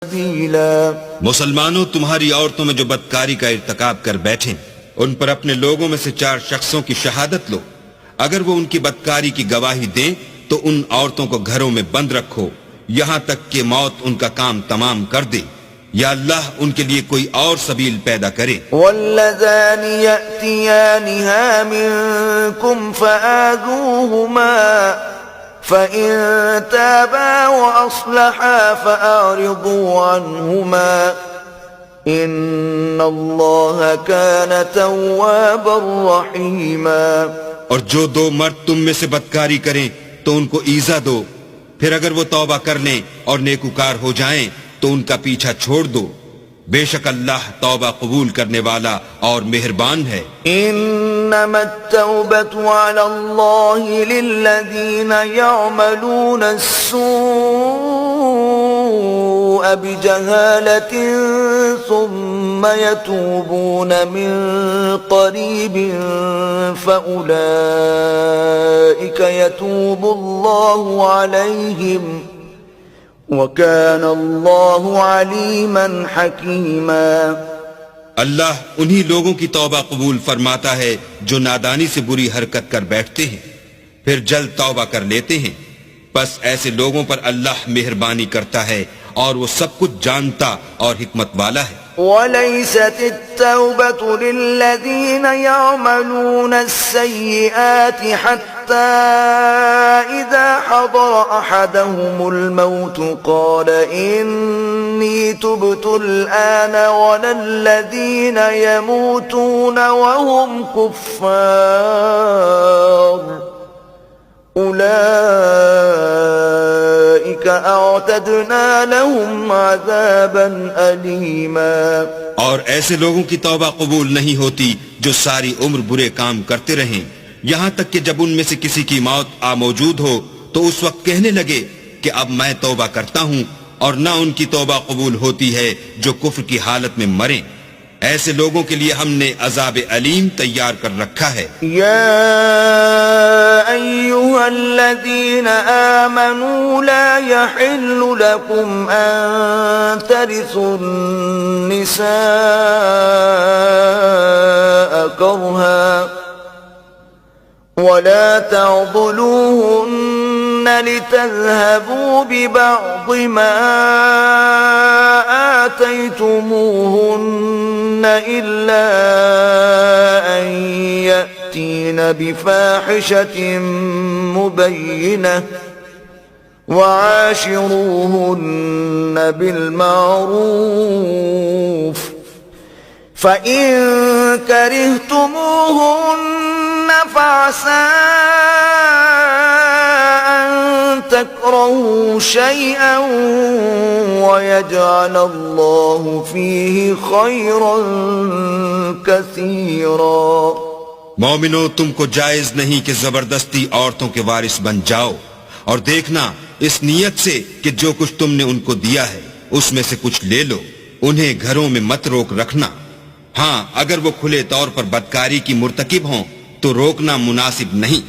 सबीला। मुसलमानों, तुम्हारी औरतों में जो बदकारी का इर्तिकाब कर बैठे, उन पर अपने लोगों में से 4 शख्सों की शहादत लो। अगर वो उनकी बदकारी की गवाही दें तो उन औरतों को घरों में बंद रखो यहाँ तक कि मौत उनका काम तमाम कर दे, या अल्लाह उनके लिए कोई और सबील पैदा करे। वल्लज़ानि यअतियानिहा मिनकुम फ़आज़ूहुमा फ़इन ताबा व अस्लहा फ़अरिज़ू अन्हुमा इन्नल्लाह कान तव्वाबर रहीमा। और जो 2 मर्द तुम में से बदकारी करें तो उनको ईजा दो, फिर अगर वो तौबा कर लें और नेकुकार हो जाएं तो उनका पीछा छोड़ दो। बेशक अल्लाह तौबा कबूल करने वाला और मेहरबान है। इन्नमा तौबतु अलल्लाहि लिल्लज़ीना यअमलूना अस्सूअ बिजहालतिन सुम्मा यतूबूना मिन क़रीबिन फ़उलाइका यतूबुल्लाहु अलैहिम वकान अल्लाहु अलीमन हकीमा। अल्लाह उन्हीं लोगों की तौबा कबूल फरमाता है जो नादानी से बुरी हरकत कर बैठते हैं फिर जल्द तौबा कर लेते हैं। बस ऐसे लोगों पर अल्लाह मेहरबानी करता है और वो सब कुछ जानता और हिकमत वाला है। वलैसत तौबतु लिल्लज़ीना यअमलूना अस्सय्यिआति हत्ता इज़ा हदर अहदहुमुल मौत क़ाल इन्नी तुब्तु अलआन वलल्लज़ीना यमूतूना वहुम कुफ़्फ़ार उलाइका अअतदना लहुम अज़ाबन अलीमा। और ऐसे लोगों की तौबा कबूल नहीं होती जो सारी उम्र बुरे काम करते रहें, यहाँ तक कि जब उनमें से किसी की मौत आ मौजूद हो तो उस वक्त कहने लगे कि अब मैं तौबा करता हूँ, और न उनकी तौबा कबूल होती है जो कुफ्र की हालत में मरें। ऐसे लोगों के लिए हमने अज़ाब अलीम तैयार कर रखा है। या अय्युहल्लज़ीना आमनू ला यहिल्लु लकुम अन तरिसुन निसाअ करहा वला तअज़लूहुन्न लितज़हबू बिबअज़ मा आतयतुमूहुन्न इल्ला अन यअतीन बिफाहिशतिन मुबय्यिनह वआशिरूहुन्न बिलमारूफ फ़इन करिहतुमूहुन्न फ़असा अन तकरहू शैअन वयजअल अल्लाहु फ़ीहि खैरन कसीरा। मोमिनो, तुमको जायज नहीं कि जबरदस्ती औरतों के वारिस बन जाओ, और देखना इस नियत से कि जो कुछ तुमने उनको दिया है उसमें से कुछ ले लो। उन्हें घरों में मत रोक रखना। हाँ, अगर वो खुले तौर पर बदकारी की मुर्तकिब हों तो रोकना मुनासिब नहीं,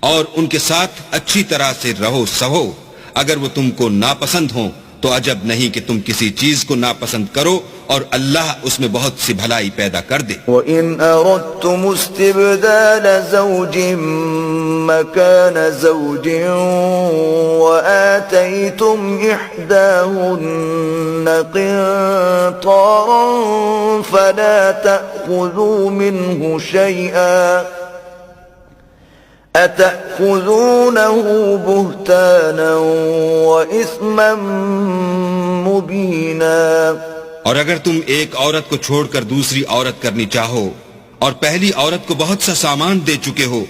और उनके साथ अच्छी तरह से रहो सहो। अगर वो तुमको नापसंद हों तो अजब नहीं कि तुम किसी चीज को नापसंद करो और अल्लाह उसमें बहुत सी भलाई पैदा कर दे। वइन अरदतुम इस्तिबदाल ज़ौजिन मकान ज़ौजिन व आतयतुम इहदाहुन्न क़िंतारन फला तअख़ुज़ू मिन्हु शैअन अतअख़ुज़ूनहु बुहताना व इस्मन मुबीना। और अगर तुम एक औरत को छोड़कर दूसरी औरत करनी चाहो और पहली औरत को बहुत सा सामान दे चुके हो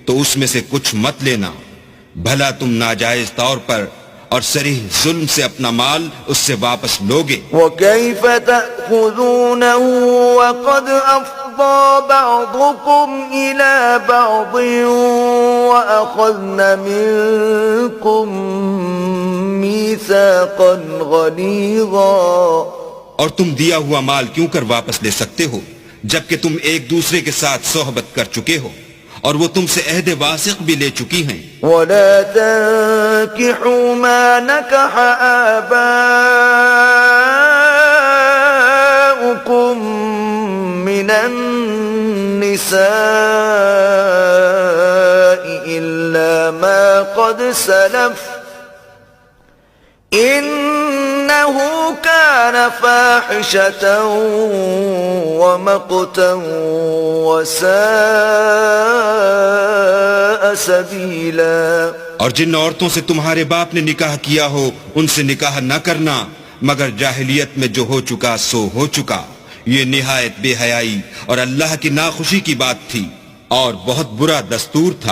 तो उसमें से कुछ मत लेना, भला तुम नाजायज तौर पर और सरीह जुल्म से अपना माल उससे वापस लोगे। वकैफ़ तअख़ुज़ूनहु वक़द अफ़ज़ा बअज़ुकुम इला बअज़िन वअख़ज़न मिनकुम मीसाक़न ग़लीज़ा। और तुम दिया हुआ माल क्यों कर वापस ले सकते हो जबकि तुम एक दूसरे के साथ सोहबत कर चुके हो और वो तुमसे अहद वासिक़ भी ले चुकी हैं। वला तन्किहू मा नकह आबाउकुम إلا ما قد سلف إنه كان فاحشة ومقتا وساء سبيلا। और जिन औरतों से तुम्हारे बाप ने निकाह किया हो उनसे निकाह न करना मगर जाहिलियत में जो हो चुका सो हो चुका। ये निहायत बेहयाई और अल्लाह की नाखुशी की बात थी और बहुत बुरा दस्तूर था।